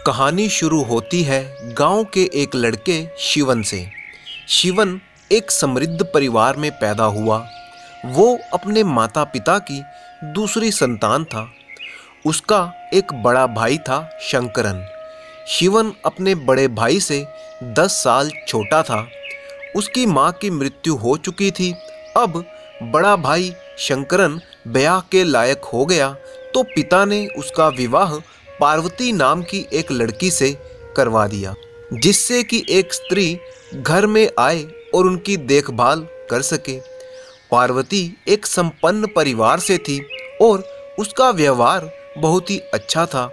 कहानी शुरू होती है गांव के एक लड़के शिवन से। शिवन एक समृद्ध परिवार में पैदा हुआ। वो अपने माता पिता की दूसरी संतान था। उसका एक बड़ा भाई था शंकरन। शिवन अपने बड़े भाई से 10 साल छोटा था। उसकी माँ की मृत्यु हो चुकी थी। अब बड़ा भाई शंकरन ब्याह के लायक हो गया तो पिता ने उसका विवाह पार्वती नाम की एक लड़की से करवा दिया, जिससे कि एक स्त्री घर में आए और उनकी देखभाल कर सके। पार्वती एक संपन्न परिवार से थी और उसका व्यवहार बहुत ही अच्छा था।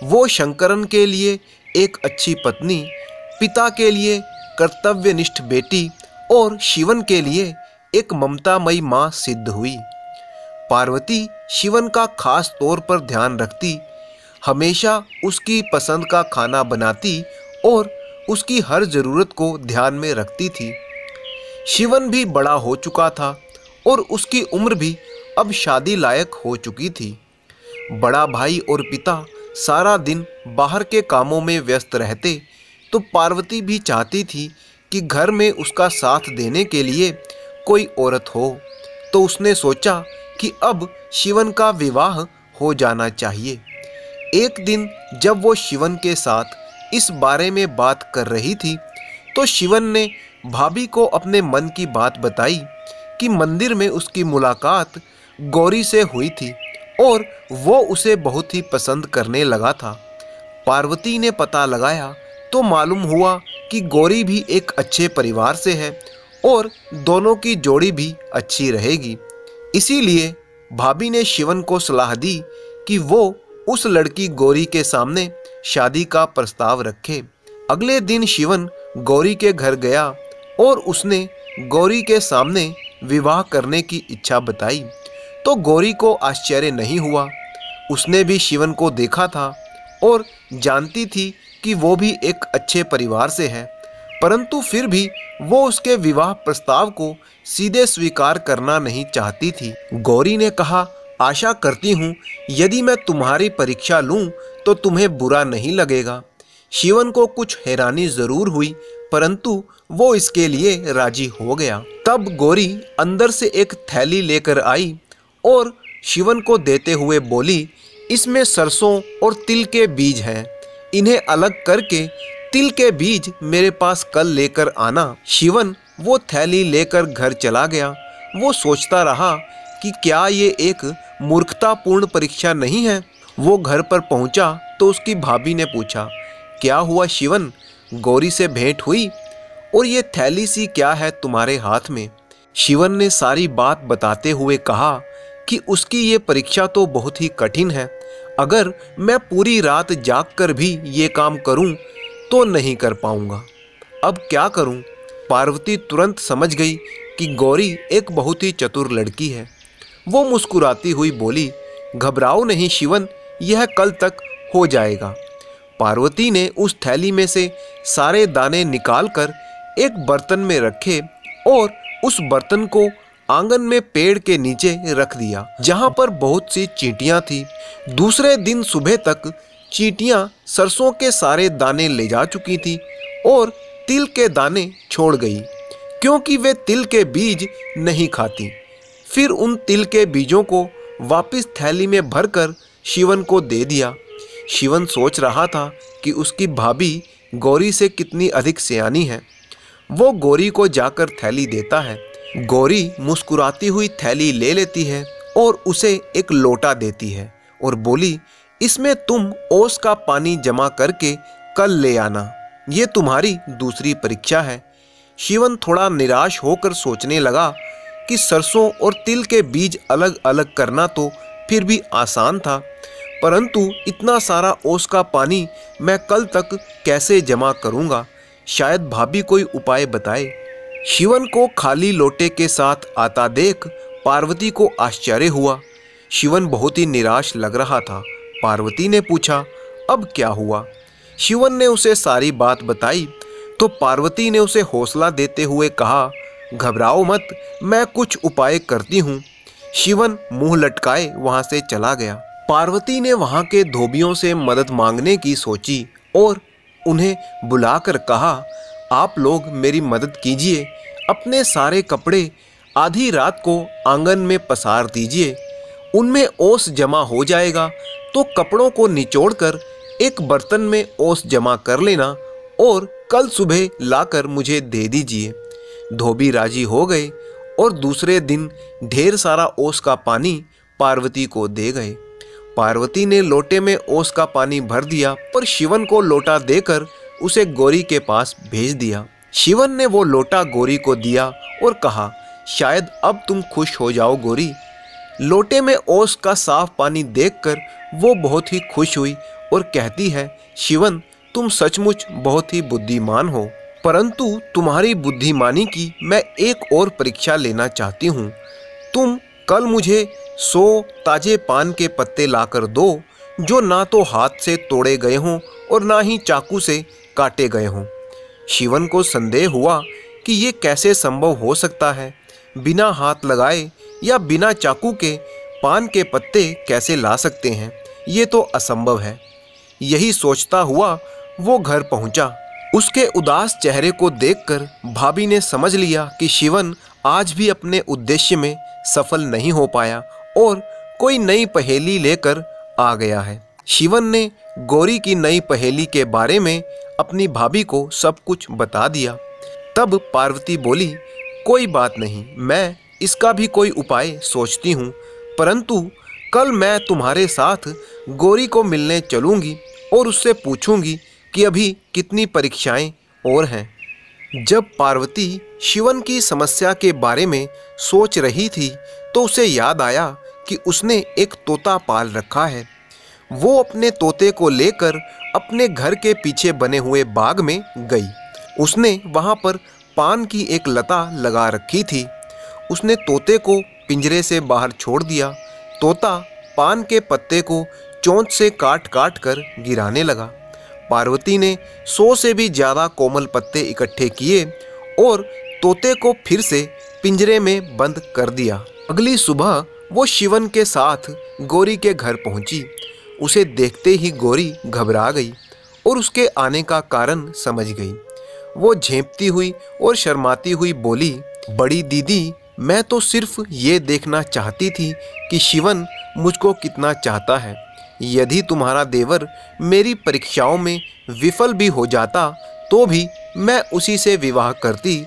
वो शंकरन के लिए एक अच्छी पत्नी, पिता के लिए कर्तव्यनिष्ठ बेटी और शिवन के लिए एक ममतामयी माँ सिद्ध हुई। पार्वती शिवन का खास तौर पर ध्यान रखती, हमेशा उसकी पसंद का खाना बनाती और उसकी हर ज़रूरत को ध्यान में रखती थी। शिवन भी बड़ा हो चुका था और उसकी उम्र भी अब शादी लायक हो चुकी थी। बड़ा भाई और पिता सारा दिन बाहर के कामों में व्यस्त रहते तो पार्वती भी चाहती थी कि घर में उसका साथ देने के लिए कोई औरत हो। तो उसने सोचा कि अब शिवन का विवाह हो जाना चाहिए। एक दिन जब वो शिवन के साथ इस बारे में बात कर रही थी तो शिवन ने भाभी को अपने मन की बात बताई कि मंदिर में उसकी मुलाकात गौरी से हुई थी और वो उसे बहुत ही पसंद करने लगा था। पार्वती ने पता लगाया तो मालूम हुआ कि गौरी भी एक अच्छे परिवार से है और दोनों की जोड़ी भी अच्छी रहेगी। इसीलिए भाभी ने शिवन को सलाह दी कि वो उस लड़की गौरी के सामने शादी का प्रस्ताव रखे। अगले दिन शिवन गौरी के घर गया और उसने गौरी के सामने विवाह करने की इच्छा बताई तो गौरी को आश्चर्य नहीं हुआ। उसने भी शिवन को देखा था और जानती थी कि वो भी एक अच्छे परिवार से है, परंतु फिर भी वो उसके विवाह प्रस्ताव को सीधे स्वीकार करना नहीं चाहती थी। गौरी ने कहा, आशा करती हूँ यदि मैं तुम्हारी परीक्षा लूँ तो तुम्हें बुरा नहीं लगेगा। शिवन को कुछ हैरानी जरूर हुई, परंतु वो इसके लिए राजी हो गया। तब गौरी अंदर से एक थैली लेकर आई और शिवन को देते हुए बोली, इसमें सरसों और तिल के बीज हैं, इन्हें अलग करके तिल के बीज मेरे पास कल लेकर आना। शिवन वो थैली लेकर घर चला गया। वो सोचता रहा कि क्या ये एक मूर्खतापूर्ण परीक्षा नहीं है। वो घर पर पहुंचा तो उसकी भाभी ने पूछा, क्या हुआ शिवन, गौरी से भेंट हुई और ये थैली सी क्या है तुम्हारे हाथ में? शिवन ने सारी बात बताते हुए कहा कि उसकी ये परीक्षा तो बहुत ही कठिन है। अगर मैं पूरी रात जाग कर भी ये काम करूं तो नहीं कर पाऊंगा। अब क्या करूं? पार्वती तुरंत समझ गई कि गौरी एक बहुत ही चतुर लड़की है। वो मुस्कुराती हुई बोली, घबराओ नहीं शिवन, यह कल तक हो जाएगा। पार्वती ने उस थैली में से सारे दाने निकालकर एक बर्तन में रखे और उस बर्तन को आंगन में पेड़ के नीचे रख दिया, जहां पर बहुत सी चींटियां थी। दूसरे दिन सुबह तक चींटियां सरसों के सारे दाने ले जा चुकी थी और तिल के दाने छोड़ गई, क्योंकि वे तिल के बीज नहीं खाती। फिर उन तिल के बीजों को वापस थैली में भरकर शिवन को दे दिया। शिवन सोच रहा था कि उसकी भाभी गौरी से कितनी अधिक सयानी है। वो गौरी को जाकर थैली देता है। गौरी मुस्कुराती हुई थैली ले लेती है और उसे एक लोटा देती है और बोली, इसमें तुम ओस का पानी जमा करके कल ले आना, ये तुम्हारी दूसरी परीक्षा है। शिवन थोड़ा निराश होकर सोचने लगा कि सरसों और तिल के बीज अलग अलग करना तो फिर भी आसान था, परंतु इतना सारा ओस का पानी मैं कल तक कैसे जमा करूंगा? शायद भाभी कोई उपाय बताए। शिवन को खाली लोटे के साथ आता देख पार्वती को आश्चर्य हुआ। शिवन बहुत ही निराश लग रहा था। पार्वती ने पूछा, अब क्या हुआ? शिवन ने उसे सारी बात बताई तो पार्वती ने उसे हौसला देते हुए कहा, घबराओ मत, मैं कुछ उपाय करती हूँ। शिवन मुंह लटकाए वहां से चला गया। पार्वती ने वहां के धोबियों से मदद मांगने की सोची और उन्हें बुलाकर कहा, आप लोग मेरी मदद कीजिए, अपने सारे कपड़े आधी रात को आंगन में पसार दीजिए, उनमें ओस जमा हो जाएगा तो कपड़ों को निचोड़कर एक बर्तन में ओस जमा कर लेना और कल सुबह लाकर मुझे दे दीजिए। धोबी राजी हो गए और दूसरे दिन ढेर सारा ओस का पानी पार्वती को दे गए। पार्वती ने लोटे में ओस का पानी भर दिया पर शिवन को लोटा देकर उसे गौरी के पास भेज दिया। शिवन ने वो लोटा गौरी को दिया और कहा, शायद अब तुम खुश हो जाओ गौरी। लोटे में ओस का साफ पानी देखकर वो बहुत ही खुश हुई और कहती है, शिवन तुम सचमुच बहुत ही बुद्धिमान हो, परंतु तुम्हारी बुद्धिमानी की मैं एक और परीक्षा लेना चाहती हूँ। तुम कल मुझे 100 ताजे पान के पत्ते लाकर दो जो ना तो हाथ से तोड़े गए हों और ना ही चाकू से काटे गए हों। शिवन को संदेह हुआ कि ये कैसे संभव हो सकता है, बिना हाथ लगाए या बिना चाकू के पान के पत्ते कैसे ला सकते हैं, ये तो असंभव है। यही सोचता हुआ वो घर पहुंचा। उसके उदास चेहरे को देखकर भाभी ने समझ लिया कि शिवन आज भी अपने उद्देश्य में सफल नहीं हो पाया और कोई नई पहेली लेकर आ गया है। शिवन ने गौरी की नई पहेली के बारे में अपनी भाभी को सब कुछ बता दिया। तब पार्वती बोली, कोई बात नहीं, मैं इसका भी कोई उपाय सोचती हूँ, परंतु कल मैं तुम्हारे साथ गौरी को मिलने चलूँगी और उससे पूछूंगी कि अभी कितनी परीक्षाएं और हैं। जब पार्वती शिवन की समस्या के बारे में सोच रही थी तो उसे याद आया कि उसने एक तोता पाल रखा है। वो अपने तोते को लेकर अपने घर के पीछे बने हुए बाग में गई। उसने वहाँ पर पान की एक लता लगा रखी थी। उसने तोते को पिंजरे से बाहर छोड़ दिया। तोता पान के पत्ते को चोंच से काट काट कर गिराने लगा। पार्वती ने 100 से भी ज़्यादा कोमल पत्ते इकट्ठे किए और तोते को फिर से पिंजरे में बंद कर दिया। अगली सुबह वो शिवन के साथ गौरी के घर पहुंची। उसे देखते ही गौरी घबरा गई और उसके आने का कारण समझ गई। वो झेंपती हुई और शर्माती हुई बोली, बड़ी दीदी, मैं तो सिर्फ ये देखना चाहती थी कि शिवन मुझको कितना चाहता है। यदि तुम्हारा देवर मेरी परीक्षाओं में विफल भी हो जाता तो भी मैं उसी से विवाह करती।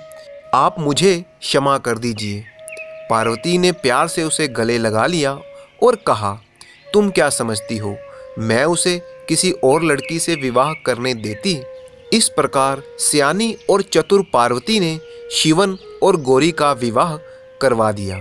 आप मुझे क्षमा कर दीजिए। पार्वती ने प्यार से उसे गले लगा लिया और कहा, तुम क्या समझती हो, मैं उसे किसी और लड़की से विवाह करने देती? इस प्रकार सियानी और चतुर पार्वती ने शिवन और गौरी का विवाह करवा दिया।